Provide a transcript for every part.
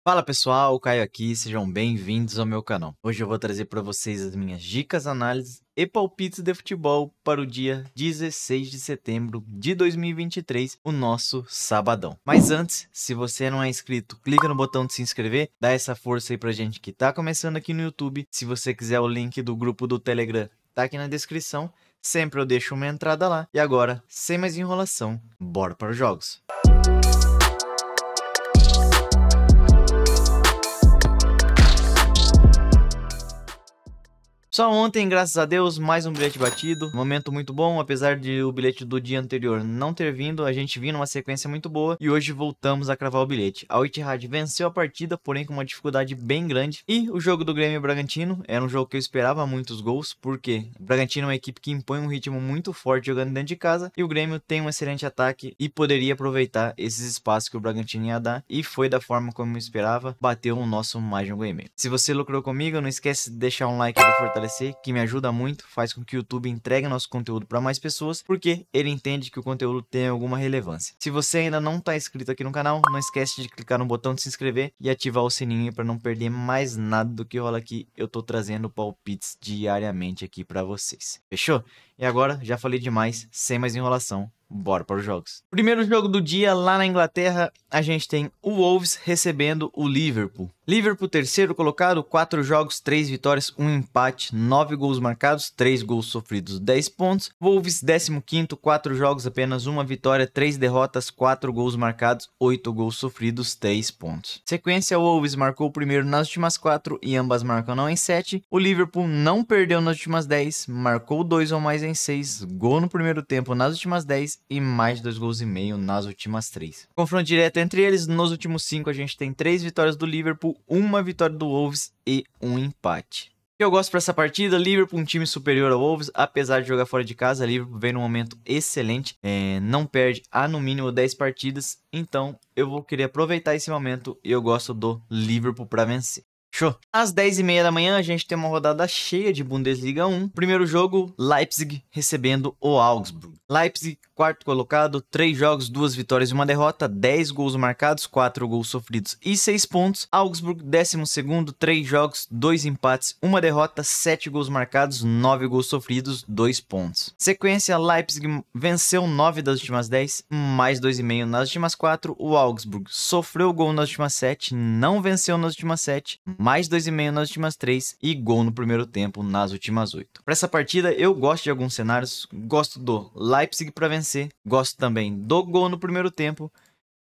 Fala pessoal, Caio aqui, sejam bem-vindos ao meu canal. Hoje eu vou trazer para vocês as minhas dicas, análises e palpites de futebol para o dia 16 de setembro de 2023, o nosso sabadão. Mas antes, se você não é inscrito, clica no botão de se inscrever, dá essa força aí pra gente que tá começando aqui no YouTube. Se você quiser o link do grupo do Telegram, tá aqui na descrição. Sempre eu deixo uma entrada lá. E agora, sem mais enrolação, bora para os jogos. Só ontem, graças a Deus, mais um bilhete batido. Momento muito bom, apesar de o bilhete do dia anterior não ter vindo, a gente vinha numa sequência muito boa e hoje voltamos a cravar o bilhete. A Al Ittihad venceu a partida, porém com uma dificuldade bem grande. E o jogo do Grêmio e Bragantino era um jogo que eu esperava muitos gols, porque o Bragantino é uma equipe que impõe um ritmo muito forte jogando dentro de casa e o Grêmio tem um excelente ataque e poderia aproveitar esses espaços que o Bragantino ia dar, e foi da forma como eu esperava, bateu o nosso mais de um gol e meio. Se você lucrou comigo, não esquece de deixar um like para fortalecer, que me ajuda muito, faz com que o YouTube entregue nosso conteúdo para mais pessoas, porque ele entende que o conteúdo tem alguma relevância. Se você ainda não está inscrito aqui no canal, não esquece de clicar no botão de se inscrever e ativar o sininho para não perder mais nada do que rola aqui. Eu tô trazendo palpites diariamente aqui para vocês. Fechou? E agora, já falei demais, sem mais enrolação, bora para os jogos. Primeiro jogo do dia, lá na Inglaterra, a gente tem o Wolves recebendo o Liverpool. Liverpool terceiro colocado, 4 jogos, 3 vitórias, 1 empate, 9 gols marcados, 3 gols sofridos, 10 pontos. Wolves 15º, 4 jogos, apenas 1 vitória, 3 derrotas, 4 gols marcados, 8 gols sofridos, 3 pontos. Sequência, o Wolves marcou o primeiro nas últimas 4 e ambas marcam não em 7. O Liverpool não perdeu nas últimas 10, marcou 2 ou mais em 6, gol no primeiro tempo nas últimas 10 e mais 2 gols e meio nas últimas 3. Confronto direto entre eles, nos últimos 5 a gente tem 3 vitórias do Liverpool, 1 vitória do Wolves e 1 empate. O que eu gosto para essa partida, Liverpool um time superior ao Wolves, apesar de jogar fora de casa, Liverpool vem num momento excelente, não perde há no mínimo 10 partidas, então eu vou querer aproveitar esse momento e eu gosto do Liverpool para vencer. Show! Às 10h30 da manhã a gente tem uma rodada cheia de Bundesliga 1. Primeiro jogo, Leipzig recebendo o Augsburg. Leipzig, quarto colocado, 3 jogos, 2 vitórias e 1 derrota, 10 gols marcados, 4 gols sofridos e 6 pontos. Augsburg, 12º, 3 jogos, 2 empates, 1 derrota, 7 gols marcados, 9 gols sofridos, 2 pontos. Sequência, Leipzig venceu 9 das últimas 10, mais 2,5 nas últimas 4. O Augsburg sofreu gol nas últimas 7, não venceu nas últimas 7, mais 2,5 nas últimas 3 e gol no primeiro tempo nas últimas 8. Para essa partida eu gosto de alguns cenários, gosto do Leipzig para vencer, gosto também do gol no primeiro tempo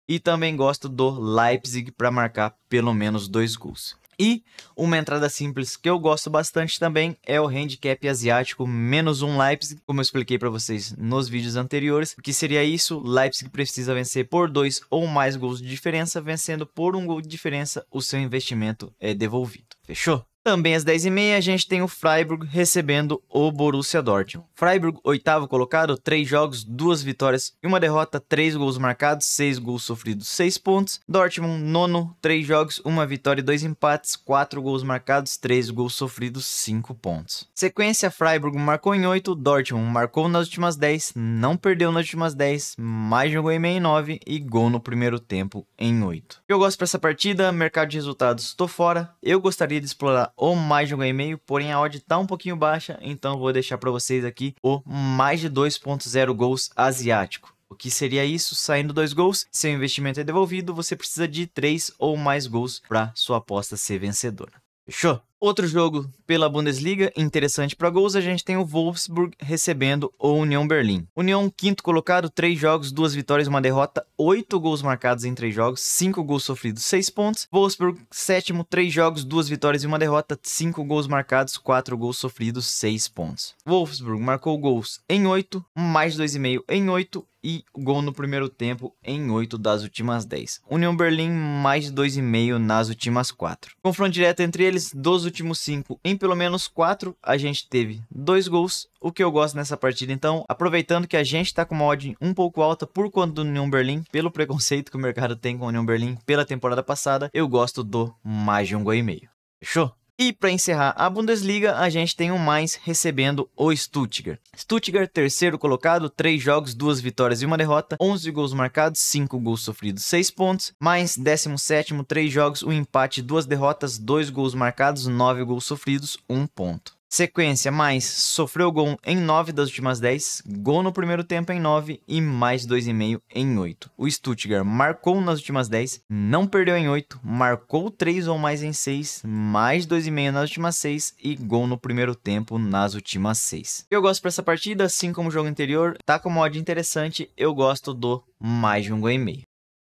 e também gosto do Leipzig para marcar pelo menos 2 gols. E uma entrada simples que eu gosto bastante também é o handicap asiático -1 Leipzig, como eu expliquei para vocês nos vídeos anteriores. O que seria isso? Leipzig precisa vencer por 2 ou mais gols de diferença, vencendo por 1 gol de diferença, o seu investimento é devolvido. Fechou? Também às 10h30 a gente tem o Freiburg recebendo o Borussia Dortmund. Freiburg, oitavo colocado, 3 jogos, 2 vitórias e 1 derrota, 3 gols marcados, 6 gols sofridos, 6 pontos. Dortmund, nono, 3 jogos, 1 vitória e 2 empates, 4 gols marcados, 3 gols sofridos, 5 pontos. Sequência, Freiburg marcou em 8, Dortmund marcou nas últimas 10, não perdeu nas últimas 10, mais de um gol e meio em 9 e gol no primeiro tempo em 8. Eu gosto para essa partida, mercado de resultados, tô fora. Eu gostaria de explorar ou mais de um gol e meio, porém a odd tá um pouquinho baixa, então vou deixar para vocês aqui o mais de 2.0 gols asiático. O que seria isso? Saindo 2 gols, seu investimento é devolvido, você precisa de 3 ou mais gols para sua aposta ser vencedora. Fechou? Outro jogo pela Bundesliga, interessante para gols, a gente tem o Wolfsburg recebendo o União Berlim. União, quinto colocado, 3 jogos, 2 vitórias e 1 derrota, 8 gols marcados em 3 jogos, 5 gols sofridos, 6 pontos. Wolfsburg, sétimo, 3 jogos, 2 vitórias e 1 derrota, 5 gols marcados, 4 gols sofridos, 6 pontos. Wolfsburg marcou gols em 8, mais 2,5 em 8 e gol no primeiro tempo em 8 das últimas 10. União Berlim, mais de 2,5 nas últimas 4. Confronto direto entre eles, dos últimos 5 em pelo menos 4 a gente teve 2 gols. O que eu gosto nessa partida, então, aproveitando que a gente tá com uma odd um pouco alta por conta do União Berlim, pelo preconceito que o mercado tem com o União Berlim pela temporada passada, eu gosto do mais de um gol e meio. Fechou? E para encerrar a Bundesliga, a gente tem o Mainz recebendo o Stuttgart. Stuttgart, terceiro colocado, 3 jogos, 2 vitórias e 1 derrota, 11 gols marcados, 5 gols sofridos, 6 pontos. Mainz, 17º, 3 jogos, 1 empate, 2 derrotas, 2 gols marcados, 9 gols sofridos, 1 ponto. Sequência, Mainz sofreu gol em 9 das últimas 10, gol no primeiro tempo em 9 e mais 2,5 em 8. O Stuttgart marcou nas últimas 10, não perdeu em 8, marcou 3 ou mais em 6, mais 2,5 nas últimas 6 e gol no primeiro tempo nas últimas 6. Eu gosto para essa partida, assim como o jogo anterior, tá com uma odd interessante, eu gosto do mais de 1,5 gol.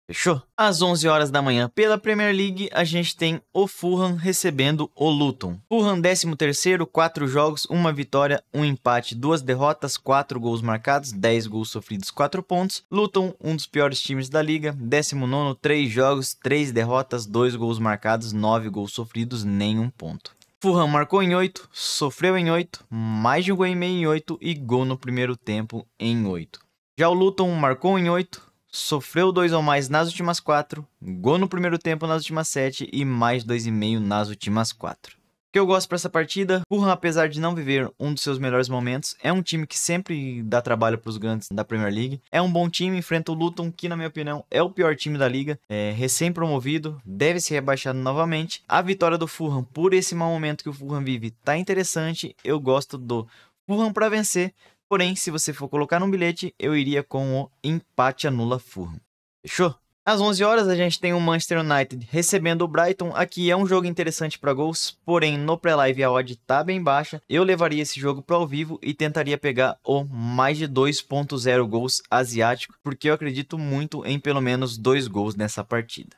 Fechou? Às 11 horas da manhã, pela Premier League, a gente tem o Fulham recebendo o Luton. Fulham, 13º, 4 jogos, 1 vitória, 1 empate, 2 derrotas, 4 gols marcados, 10 gols sofridos, 4 pontos. Luton, um dos piores times da liga, 19º, 3 jogos, 3 derrotas, 2 gols marcados, 9 gols sofridos, nenhum ponto. Fulham marcou em 8, sofreu em 8, mais de 1,5 gol em 8 e gol no primeiro tempo em 8. Já o Luton marcou em 8, sofreu 2 ou mais nas últimas 4, gol no primeiro tempo nas últimas 7 e mais 2,5 nas últimas 4. O que eu gosto para essa partida, Fulham, apesar de não viver um dos seus melhores momentos, é um time que sempre dá trabalho para os grandes da Premier League. É um bom time, enfrenta o Luton, que na minha opinião é o pior time da liga, é recém-promovido, deve ser rebaixado novamente. A vitória do Fulham, por esse mau momento que o Fulham vive, tá interessante. Eu gosto do Fulham para vencer. Porém, se você for colocar num bilhete, eu iria com o empate anula Fulham. Fechou? Às 11 horas a gente tem o Manchester United recebendo o Brighton. Aqui é um jogo interessante para gols, porém no pré-live a odd tá bem baixa. Eu levaria esse jogo para ao vivo e tentaria pegar o mais de 2,0 gols asiático, porque eu acredito muito em pelo menos 2 gols nessa partida.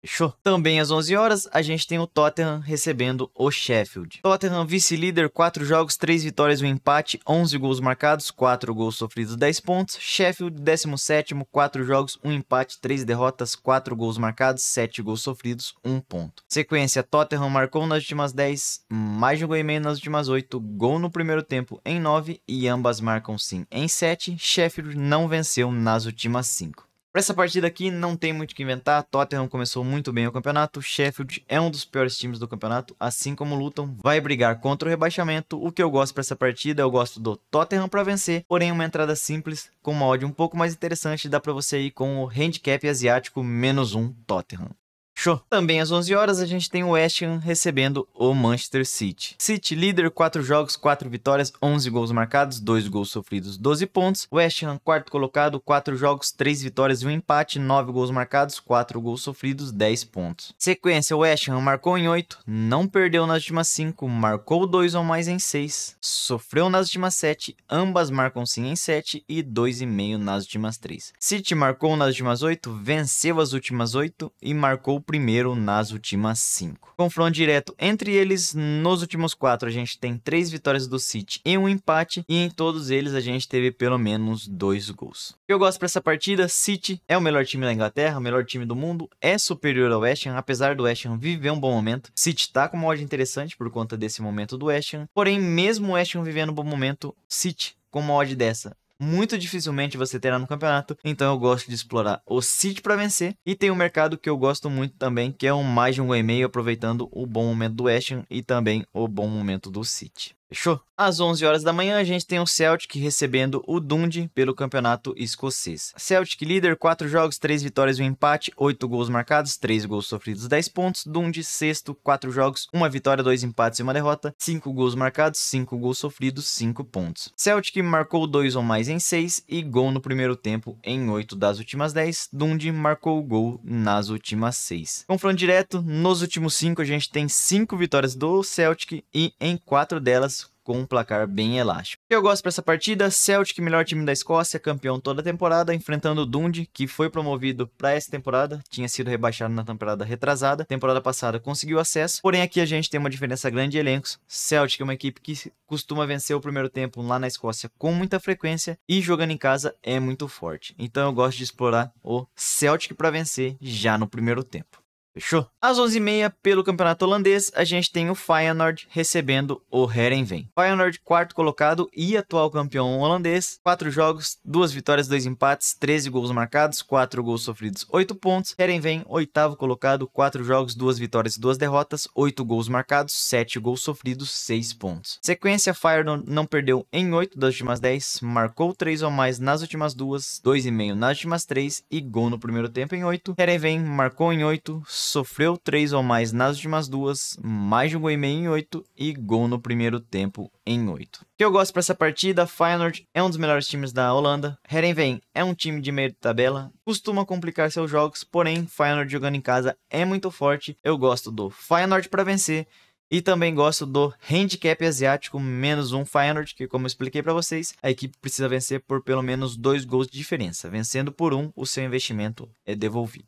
Fechou? Também às 11 horas, a gente tem o Tottenham recebendo o Sheffield. Tottenham, vice-líder, 4 jogos, 3 vitórias e 1 empate, 11 gols marcados, 4 gols sofridos, 10 pontos. Sheffield, 17º, 4 jogos, 1 empate, 3 derrotas, 4 gols marcados, 7 gols sofridos, 1 ponto. Sequência, Tottenham marcou nas últimas 10, mais de 1,5 gol nas últimas 8, gol no primeiro tempo em 9 e ambas marcam sim em 7. Sheffield não venceu nas últimas 5. Para essa partida aqui não tem muito o que inventar, Tottenham começou muito bem o campeonato, Sheffield é um dos piores times do campeonato, assim como o Luton vai brigar contra o rebaixamento. O que eu gosto para essa partida, eu gosto do Tottenham para vencer, porém uma entrada simples, com uma odd um pouco mais interessante, dá para você ir com o handicap asiático -1 Tottenham. Show. Também às 11 horas a gente tem o West Ham recebendo o Manchester City. City líder, 4 jogos, 4 vitórias, 11 gols marcados, 2 gols sofridos, 12 pontos. West Ham, quarto colocado, 4 jogos, 3 vitórias e 1 empate, 9 gols marcados, 4 gols sofridos, 10 pontos. Sequência, o West Ham marcou em 8, não perdeu nas últimas 5, marcou 2 ou mais em 6, sofreu nas últimas 7, ambas marcam sim em 7 e 2,5 nas últimas 3. City marcou nas últimas 8, venceu as últimas 8 e marcou primeiro nas últimas 5. Confronto direto entre eles, nos últimos 4 a gente tem 3 vitórias do City e 1 empate, e em todos eles a gente teve pelo menos 2 gols. Eu gosto para essa partida, City é o melhor time da Inglaterra, o melhor time do mundo, é superior ao West Ham, apesar do West Ham viver um bom momento. City tá com uma odd interessante por conta desse momento do West Ham, porém mesmo o West Ham vivendo um bom momento, City com uma odd dessa muito dificilmente você terá no campeonato, então eu gosto de explorar o City para vencer. E tem um mercado que eu gosto muito também, que é um mais de 1,5 gol, aproveitando o bom momento do West Ham e também o bom momento do City. Fechou? Às 11 horas da manhã a gente tem o Celtic recebendo o Dundee pelo campeonato escocês. Celtic líder, 4 jogos, 3 vitórias e 1 empate, 8 gols marcados, 3 gols sofridos, 10 pontos. Dundee sexto, 4 jogos, 1 vitória, 2 empates e 1 derrota, 5 gols marcados, 5 gols sofridos, 5 pontos. Celtic marcou 2 ou mais em 6 e gol no primeiro tempo em 8 das últimas 10. Dundee marcou gol nas últimas 6. Confronto direto, nos últimos 5 a gente tem 5 vitórias do Celtic e em 4 delas com um placar bem elástico. Eu gosto para essa partida, Celtic, melhor time da Escócia, campeão toda a temporada, enfrentando o Dundee, que foi promovido para essa temporada, tinha sido rebaixado na temporada retrasada, temporada passada conseguiu acesso, porém aqui a gente tem uma diferença grande de elencos. Celtic é uma equipe que costuma vencer o primeiro tempo lá na Escócia com muita frequência e jogando em casa é muito forte, então eu gosto de explorar o Celtic para vencer já no primeiro tempo. Fechou? Às 11h30, pelo campeonato holandês, a gente tem o Feyenoord recebendo o Heerenveen. Feyenoord, quarto colocado e atual campeão holandês. 4 jogos, 2 vitórias, 2 empates, 13 gols marcados, 4 gols sofridos, 8 pontos. Heerenveen, oitavo colocado, 4 jogos, 2 vitórias e 2 derrotas, 8 gols marcados, 7 gols sofridos, 6 pontos. Sequência, Feyenoord não perdeu em 8 das últimas 10, marcou 3 ou mais nas últimas 2, 2,5 nas últimas 3 e gol no primeiro tempo em 8. Heerenveen marcou em 8, sofreu 3 ou mais nas últimas 2, mais de um gol e meio em 8 e gol no primeiro tempo em 8. O que eu gosto para essa partida, Feyenoord é um dos melhores times da Holanda, Heerenveen é um time de meio de tabela, costuma complicar seus jogos, porém Feyenoord jogando em casa é muito forte. Eu gosto do Feyenoord para vencer e também gosto do handicap asiático -1 Feyenoord, que como eu expliquei para vocês, a equipe precisa vencer por pelo menos 2 gols de diferença, vencendo por 1 o seu investimento é devolvido.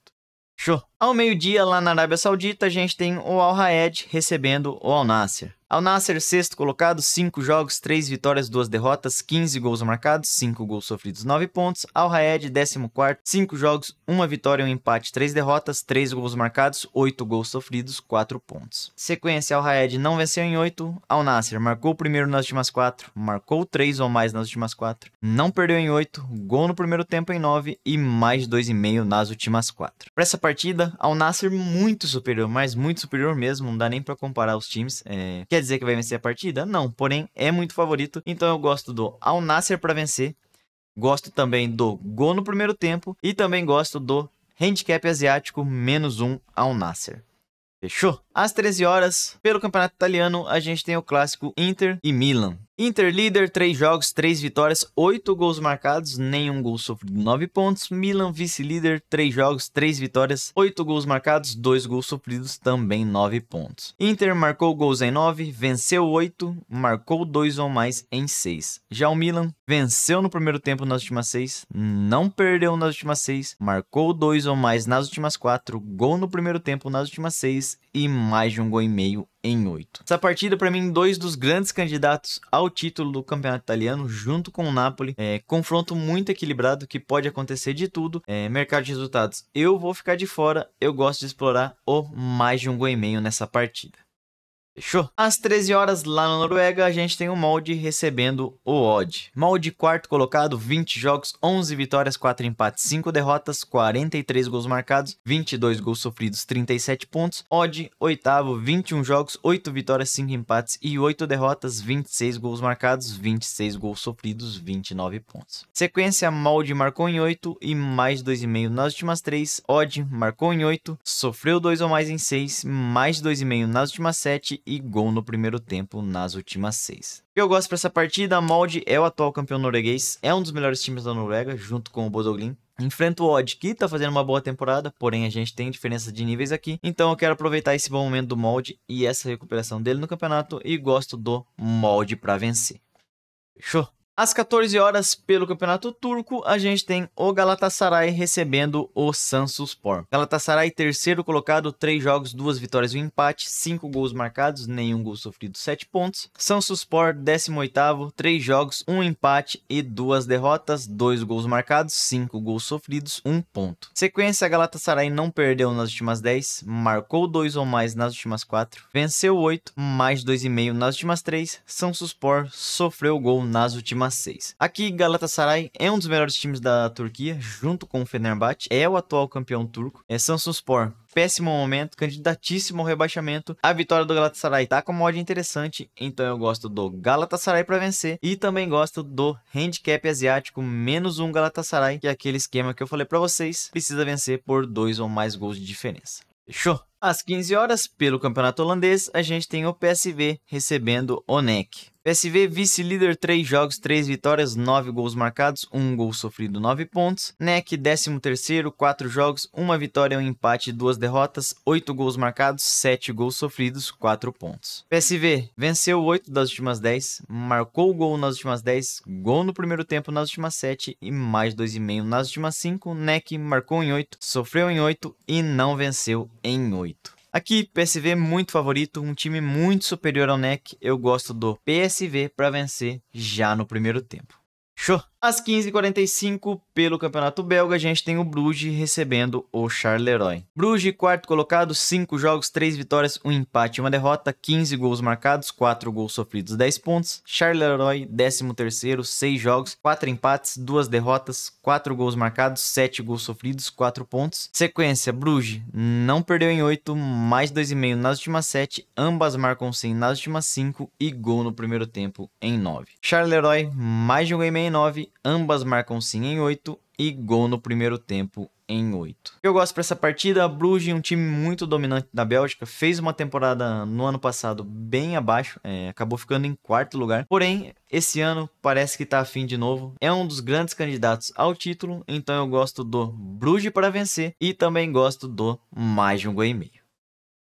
Show! Ao meio-dia, lá na Arábia Saudita, a gente tem o Al Raed recebendo o Al Nassr. Al Nassr, sexto colocado, 5 jogos, 3 vitórias, 2 derrotas, 15 gols marcados, 5 gols sofridos, 9 pontos. Al Raed, 14º, 5 jogos, 1 vitória, 1 empate, 3 derrotas, 3 gols marcados, 8 gols sofridos, 4 pontos. Sequência, Al Raed não venceu em 8, Al Nassr marcou o primeiro nas últimas 4, marcou 3 ou mais nas últimas 4, não perdeu em 8, gol no primeiro tempo em 9 e mais 2,5 nas últimas 4. Para essa partida, Al Nassr muito superior, mas muito superior mesmo, não dá nem para comparar os times. Quer dizer que vai vencer a partida? Não, porém é muito favorito, então eu gosto do Al Nassr para vencer, gosto também do gol no primeiro tempo e também gosto do handicap asiático -1 Al Nassr. Fechou? Às 13 horas, pelo campeonato italiano, a gente tem o clássico Inter e Milan. Inter líder, 3 jogos, 3 vitórias, 8 gols marcados, nenhum gol sofrido, 9 pontos. Milan vice-líder, 3 jogos, 3 vitórias, 8 gols marcados, 2 gols sofridos, também 9 pontos. Inter marcou gols em 9, venceu 8, marcou 2 ou mais em 6. Já o Milan venceu no primeiro tempo nas últimas 6, não perdeu nas últimas 6, marcou 2 ou mais nas últimas 4, gol no primeiro tempo nas últimas 6 e mais de um gol e meio em 8. Essa partida, para mim, 2 dos grandes candidatos ao título do campeonato italiano, junto com o Napoli. Confronto muito equilibrado, que pode acontecer de tudo. Mercado de resultados, eu vou ficar de fora. Eu gosto de explorar o mais de um gol e meio nessa partida. Fechou? Às 13 horas, lá na Noruega, a gente tem o Molde recebendo o Odd. Molde, quarto colocado, 20 jogos, 11 vitórias, 4 empates, 5 derrotas, 43 gols marcados, 22 gols sofridos, 37 pontos. Odd, oitavo, 21 jogos, 8 vitórias, 5 empates e 8 derrotas, 26 gols marcados, 26 gols sofridos, 29 pontos. Sequência, Molde marcou em 8 e mais 2,5 nas últimas 3. Odd marcou em 8, sofreu 2 ou mais em 6, mais 2,5 nas últimas 7 e gol no primeiro tempo nas últimas 6. O que eu gosto para essa partida, Molde é o atual campeão norueguês, é um dos melhores times da Noruega, junto com o Bodø Glimt. Enfrenta o Odd, que tá fazendo uma boa temporada, porém a gente tem diferença de níveis aqui. Então eu quero aproveitar esse bom momento do Molde e essa recuperação dele no campeonato e gosto do Molde para vencer. Fechou? Às 14 horas, pelo campeonato turco, a gente tem o Galatasaray recebendo o Samsunspor. Galatasaray, terceiro colocado, 3 jogos, 2 vitórias e um empate, 5 gols marcados, nenhum gol sofrido, 7 pontos. Samsunspor, 18º, 3 jogos, 1 empate e 2 derrotas, 2 gols marcados, 5 gols sofridos, 1 ponto. Sequência, Galatasaray não perdeu nas últimas 10, marcou 2 ou mais nas últimas 4, venceu 8, mais 2,5 nas últimas 3. Samsunspor sofreu gol nas últimas 6. Aqui, Galatasaray é um dos melhores times da Turquia, junto com o Fenerbahçe, é o atual campeão turco. Samsunspor, péssimo momento, candidatíssimo ao rebaixamento. A vitória do Galatasaray tá com uma odd interessante, então eu gosto do Galatasaray para vencer e também gosto do handicap asiático -1 Galatasaray, que é aquele esquema que eu falei para vocês, precisa vencer por 2 ou mais gols de diferença. Fechou? Às 15 horas, pelo campeonato holandês, a gente tem o PSV recebendo o NEC. PSV vice-líder, 3 jogos, 3 vitórias, 9 gols marcados, 1 gol sofrido, 9 pontos. NEC 13º, 4 jogos, 1 vitória, 1 empate, 2 derrotas, 8 gols marcados, 7 gols sofridos, 4 pontos. PSV venceu 8 das últimas 10, marcou gol nas últimas 10, gol no primeiro tempo nas últimas 7 e mais 2,5 nas últimas 5. NEC marcou em 8, sofreu em 8 e não venceu em 8. Aqui, PSV muito favorito, um time muito superior ao NEC. Eu gosto do PSV para vencer já no primeiro tempo. Show! Às 15h45, pelo Campeonato Belga, a gente tem o Bruges recebendo o Charleroi. Bruges, quarto colocado, 5 jogos, 3 vitórias, 1 empate e 1 derrota, 15 gols marcados, 4 gols sofridos, 10 pontos. Charleroi, 13º, 6 jogos, 4 empates, 2 derrotas, 4 gols marcados, 7 gols sofridos, 4 pontos. Sequência, Bruges não perdeu em 8, mais 2,5 nas últimas 7, ambas marcam sim nas últimas 5 e gol no primeiro tempo em 9. Charleroi, mais de 1,5 em 9, ambas marcam sim em 8 e gol no primeiro tempo em 8. Eu gosto para essa partida, Bruges, um time muito dominante da Bélgica, fez uma temporada no ano passado bem abaixo, acabou ficando em quarto lugar, porém esse ano parece que está afim de novo, é um dos grandes candidatos ao título, então eu gosto do Bruges para vencer e também gosto do mais de 1,5 gol.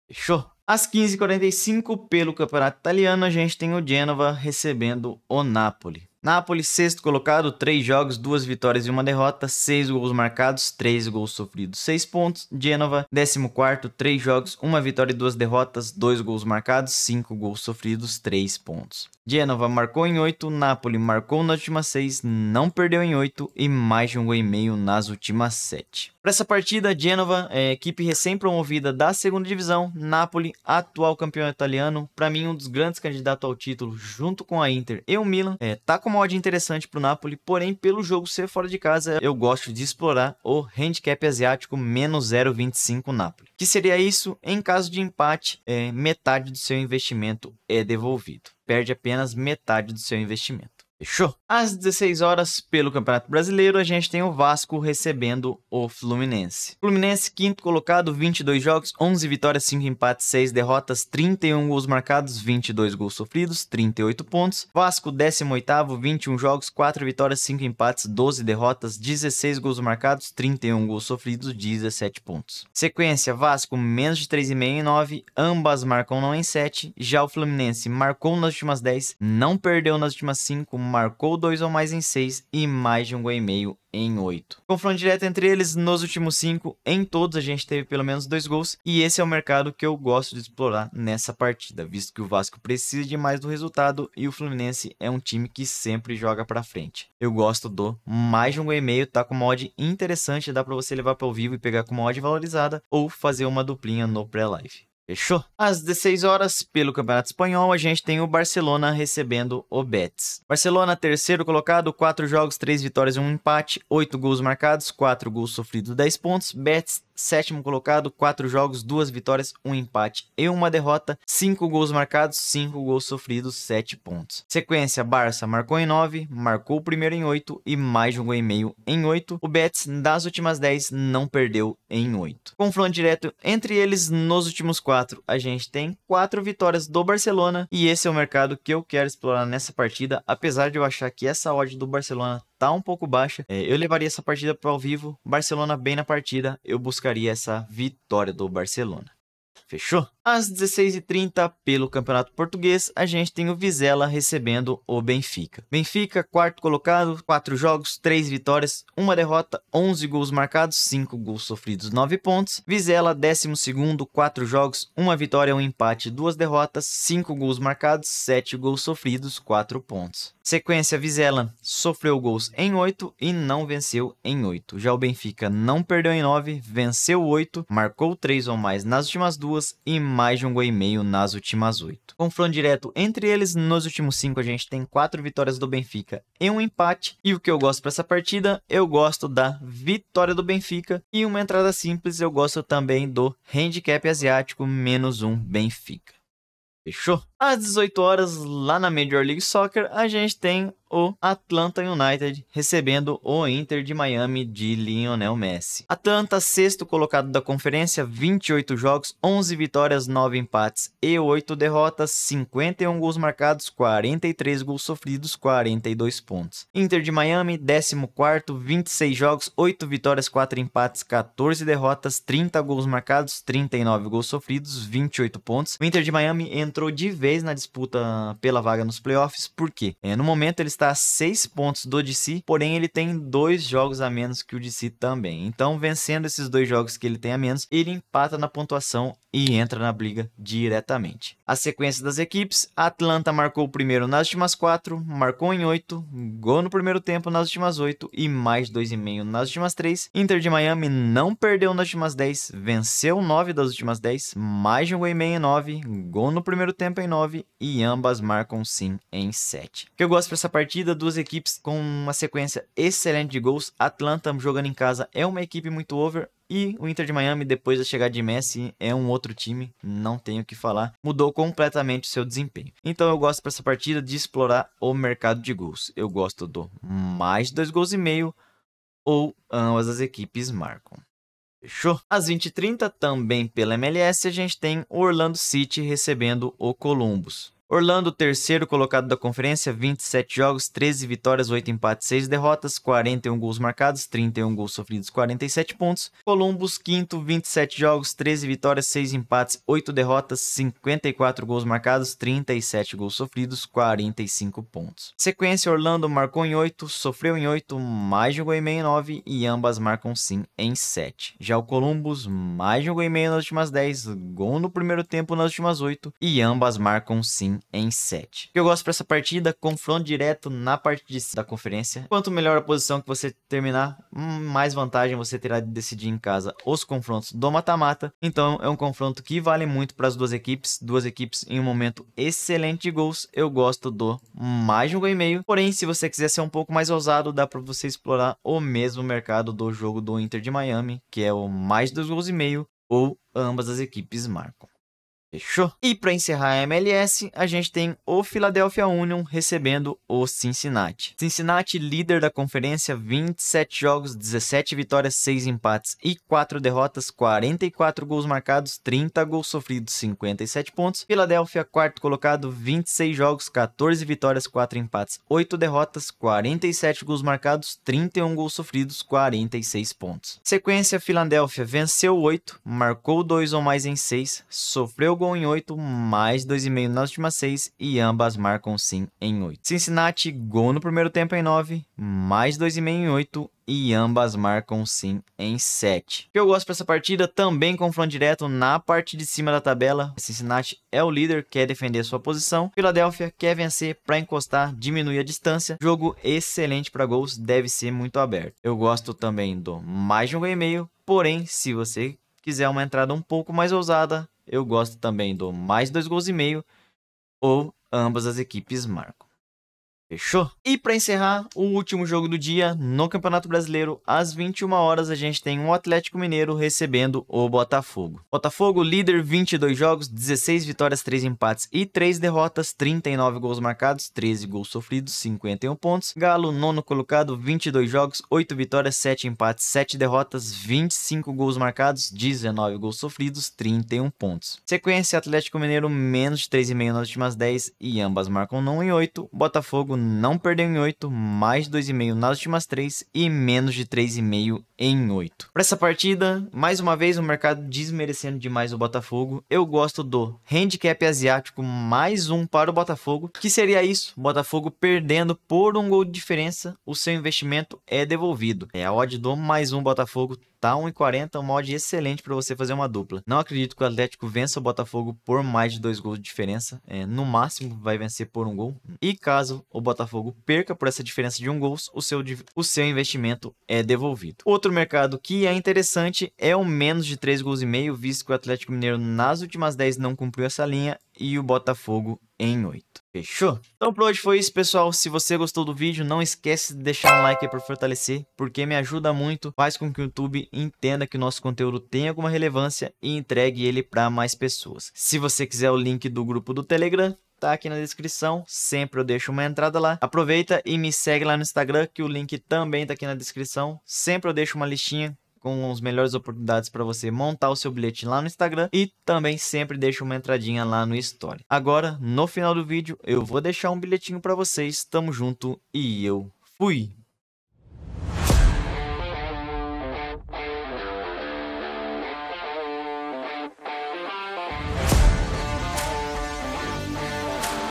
Fechou? Às 15h45, pelo Campeonato Italiano, a gente tem o Genova recebendo o Napoli. Napoli, sexto colocado, 3 jogos, 2 vitórias e 1 derrota, 6 gols marcados, 3 gols sofridos, 6 pontos. Genova, 14º, 3 jogos, 1 vitória e 2 derrotas, 2 gols marcados, 5 gols sofridos, 3 pontos. Genova marcou em 8, Napoli marcou nas últimas 6, não perdeu em 8 e mais de 1,5 gol nas últimas 7. Para essa partida, Genova é equipe recém-promovida da segunda divisão, Napoli, atual campeão italiano, para mim um dos grandes candidatos ao título, junto com a Inter e o Milan. Tá com uma odd interessante para o Napoli, porém pelo jogo ser fora de casa, eu gosto de explorar o handicap asiático menos 0,25 Napoli. Que seria isso? Em caso de empate, metade do seu investimento é devolvido. Perde apenas metade do seu investimento. Fechou? Às 16 horas, pelo Campeonato Brasileiro, a gente tem o Vasco recebendo o Fluminense. Fluminense, quinto colocado, 22 jogos, 11 vitórias, 5 empates, 6 derrotas, 31 gols marcados, 22 gols sofridos, 38 pontos. Vasco, 18º, 21 jogos, 4 vitórias, 5 empates, 12 derrotas, 16 gols marcados, 31 gols sofridos, 17 pontos. Sequência, Vasco, menos de 3,5 em 9, ambas marcam não em 7. Já o Fluminense marcou nas últimas 10, não perdeu nas últimas 5, marcou 2 ou mais em 6 e mais de 1,5 gol em 8. Confronto direto entre eles nos últimos 5, em todos a gente teve pelo menos 2 gols e esse é o mercado que eu gosto de explorar nessa partida, visto que o Vasco precisa de mais do resultado e o Fluminense é um time que sempre joga pra frente. Eu gosto do mais de 1,5 gol, tá com uma odd interessante, dá pra você levar para o vivo e pegar com uma odd valorizada ou fazer uma duplinha no pré-live. Fechou? Às 16 horas, pelo Campeonato Espanhol, a gente tem o Barcelona recebendo o Betis. Barcelona, terceiro colocado, 4 jogos, 3 vitórias e 1 empate, 8 gols marcados, 4 gols sofridos, 10 pontos. Betis, sétimo colocado, 4 jogos, 2 vitórias, 1 empate e 1 derrota, 5 gols marcados, 5 gols sofridos, 7 pontos. Sequência, Barça marcou em 9, marcou o primeiro em 8 e mais de 1,5 gol em 8. O Betis, das últimas 10, não perdeu em 8. Confronto direto entre eles nos últimos 4. A gente tem 4 vitórias do Barcelona e esse é o mercado que eu quero explorar nessa partida, apesar de eu achar que essa odd do Barcelona tá um pouco baixa. Eu levaria essa partida para ao vivo, Barcelona bem na partida, eu buscaria essa vitória do Barcelona. Fechou? Às 16h30, pelo Campeonato Português, a gente tem o Vizela recebendo o Benfica. Benfica, quarto colocado, 4 jogos, 3 vitórias, 1 derrota, 11 gols marcados, 5 gols sofridos, 9 pontos. Vizela, 12º, 4 jogos, 1 vitória, 1 empate, 2 derrotas, 5 gols marcados, 7 gols sofridos, 4 pontos. Sequência, Vizela sofreu gols em 8 e não venceu em 8. Já o Benfica não perdeu em 9, venceu 8, marcou 3 ou mais nas últimas 2 e mais de 1,5 gol nas últimas 8. Confronto direto entre eles, nos últimos 5 a gente tem 4 vitórias do Benfica e 1 empate. E o que eu gosto para essa partida? Eu gosto da vitória do Benfica e uma entrada simples, eu gosto também do handicap asiático menos 1 Benfica. Fechou? Às 18 horas, lá na Major League Soccer, a gente tem o Atlanta United recebendo o Inter de Miami de Lionel Messi. Atlanta, sexto colocado da conferência, 28 jogos, 11 vitórias, 9 empates e 8 derrotas, 51 gols marcados, 43 gols sofridos, 42 pontos. Inter de Miami, 14º, 26 jogos, 8 vitórias, 4 empates, 14 derrotas, 30 gols marcados, 39 gols sofridos, 28 pontos. O Inter de Miami entrou de vez vez na disputa pela vaga nos playoffs. Por quê? No momento ele está a 6 pontos do DC, porém ele tem 2 jogos a menos que o DC também. Então, vencendo esses 2 jogos que ele tem a menos, ele empata na pontuação e entra na briga diretamente. A sequência das equipes: Atlanta marcou o primeiro nas últimas 4, marcou em 8, gol no primeiro tempo nas últimas 8 e mais 2,5 nas últimas 3. Inter de Miami não perdeu nas últimas 10, venceu 9 das últimas 10, mais de um gol e meio em 9, gol no primeiro tempo em 9 e ambas marcam sim em 7. O que eu gosto para essa partida: 2 equipes com uma sequência excelente de gols. Atlanta jogando em casa é uma equipe muito over. E o Inter de Miami, depois da chegada de Messi, é um outro time, não tenho o que falar, mudou completamente o seu desempenho. Então eu gosto para essa partida de explorar o mercado de gols. Eu gosto do mais de 2,5 gols ou ambas as equipes marcam. Fechou? Às 20h30, também pela MLS, a gente tem o Orlando City recebendo o Columbus. Orlando, terceiro colocado da conferência, 27 jogos, 13 vitórias, 8 empates, 6 derrotas, 41 gols marcados, 31 gols sofridos, 47 pontos. Columbus, quinto, 27 jogos, 13 vitórias, 6 empates, 8 derrotas, 54 gols marcados, 37 gols sofridos, 45 pontos. Sequência: Orlando marcou em 8, sofreu em 8, mais de um gol e meio em 9 e ambas marcam sim em 7. Já o Columbus, mais de um gol e meio nas últimas 10, gol no primeiro tempo nas últimas 8 e ambas marcam sim em 7. O que eu gosto para essa partida: confronto direto na parte de cima da conferência. Quanto melhor a posição que você terminar, mais vantagem você terá de decidir em casa os confrontos do mata-mata. Então é um confronto que vale muito para as duas equipes em um momento excelente de gols. Eu gosto do mais de um gol e meio, porém se você quiser ser um pouco mais ousado, dá para você explorar o mesmo mercado do jogo do Inter de Miami, que é o mais de 2,5 gols ou ambas as equipes marcam. Fechou? E para encerrar a MLS, a gente tem o Philadelphia Union recebendo o Cincinnati. Cincinnati, líder da conferência, 27 jogos, 17 vitórias, 6 empates e 4 derrotas, 44 gols marcados, 30 gols sofridos, 57 pontos. Philadelphia, quarto colocado, 26 jogos, 14 vitórias, 4 empates, 8 derrotas, 47 gols marcados, 31 gols sofridos, 46 pontos. Sequência: Philadelphia venceu 8, marcou 2 ou mais em 6, sofreu gol em 8, mais 2,5 nas últimas 6 e ambas marcam sim em 8. Cincinnati, gol no primeiro tempo em 9, mais 2,5 em 8 e ambas marcam sim em 7. O que eu gosto para essa partida: também confronto direto na parte de cima da tabela. Cincinnati é o líder, quer defender sua posição. Philadelphia quer vencer para encostar, diminuir a distância. Jogo excelente para gols, deve ser muito aberto. Eu gosto também do mais de um gol e meio, porém se você quiser uma entrada um pouco mais ousada, eu gosto também do mais 2,5 gols ou ambas as equipes marcam. Fechou? E para encerrar, o último jogo do dia no Campeonato Brasileiro, às 21 horas, a gente tem o Atlético Mineiro recebendo o Botafogo. Botafogo, líder, 22 jogos, 16 vitórias, 3 empates e 3 derrotas, 39 gols marcados, 13 gols sofridos, 51 pontos. Galo, nono colocado, 22 jogos, 8 vitórias, 7 empates, 7 derrotas, 25 gols marcados, 19 gols sofridos, 31 pontos. Sequência: Atlético Mineiro, menos de 3,5 nas últimas 10 e ambas marcam não em 8. Botafogo não perdeu em 8, mais 2,5 nas últimas 3 e menos de 3,5 em 8. Para essa partida, mais uma vez o mercado desmerecendo demais o Botafogo. Eu gosto do handicap asiático mais 1 para o Botafogo. Que seria isso? Botafogo perdendo por um gol de diferença, o seu investimento é devolvido. A odd do mais 1 Botafogo tá 1,40, uma odd excelente para você fazer uma dupla. Não acredito que o Atlético vença o Botafogo por mais de 2 gols de diferença. No máximo vai vencer por 1 gol. E caso o Botafogo perca por essa diferença de 1 gol, o seu investimento é devolvido. Outro mercado que é interessante é o menos de 3,5 gols, visto que o Atlético Mineiro nas últimas 10 não cumpriu essa linha e o Botafogo em 8. Fechou? Então por hoje foi isso, pessoal. Se você gostou do vídeo, não esquece de deixar um like aí para fortalecer, porque me ajuda muito, faz com que o YouTube entenda que o nosso conteúdo tem alguma relevância e entregue ele para mais pessoas. Se você quiser o link do grupo do Telegram, tá aqui na descrição, sempre eu deixo uma entrada lá. Aproveita e me segue lá no Instagram, que o link também tá aqui na descrição. Sempre eu deixo uma listinha com as melhores oportunidades para você montar o seu bilhete lá no Instagram e também sempre deixo uma entradinha lá no Story. Agora, no final do vídeo, eu vou deixar um bilhetinho para vocês. Tamo junto e eu fui!